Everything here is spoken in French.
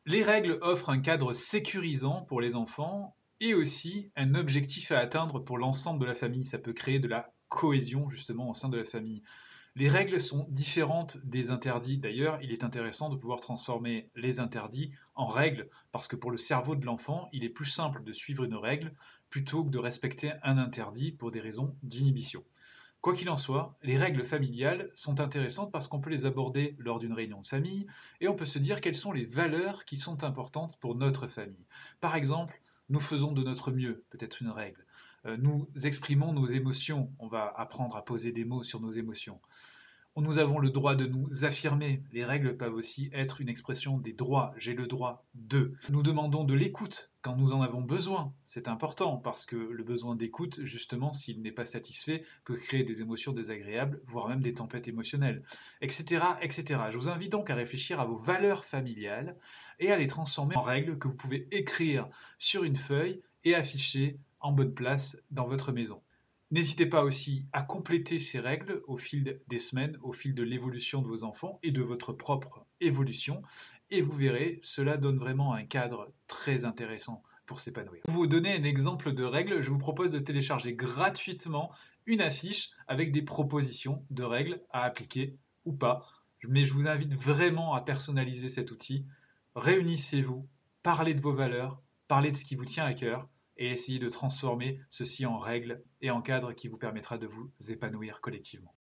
Les règles offrent un cadre sécurisant pour les enfants et aussi un objectif à atteindre pour l'ensemble de la famille. Ça peut créer de la cohésion justement au sein de la famille. Les règles sont différentes des interdits. D'ailleurs, il est intéressant de pouvoir transformer les interdits en règles, parce que pour le cerveau de l'enfant, il est plus simple de suivre une règle plutôt que de respecter un interdit pour des raisons d'inhibition. Quoi qu'il en soit, les règles familiales sont intéressantes parce qu'on peut les aborder lors d'une réunion de famille et on peut se dire quelles sont les valeurs qui sont importantes pour notre famille. Par exemple, nous faisons de notre mieux, peut-être une règle. Nous exprimons nos émotions, on va apprendre à poser des mots sur nos émotions. Nous avons le droit de nous affirmer. Les règles peuvent aussi être une expression des droits. J'ai le droit de. Nous demandons de l'écoute quand nous en avons besoin. C'est important parce que le besoin d'écoute, justement, s'il n'est pas satisfait, peut créer des émotions désagréables, voire même des tempêtes émotionnelles, etc., etc. Je vous invite donc à réfléchir à vos valeurs familiales et à les transformer en règles que vous pouvez écrire sur une feuille et afficher en bonne place dans votre maison. N'hésitez pas aussi à compléter ces règles au fil des semaines, au fil de l'évolution de vos enfants et de votre propre évolution. Et vous verrez, cela donne vraiment un cadre très intéressant pour s'épanouir. Pour vous donner un exemple de règles, je vous propose de télécharger gratuitement une affiche avec des propositions de règles à appliquer ou pas. Mais je vous invite vraiment à personnaliser cet outil. Réunissez-vous, parlez de vos valeurs, parlez de ce qui vous tient à cœur et essayez de transformer ceci en règles et en cadre qui vous permettra de vous épanouir collectivement.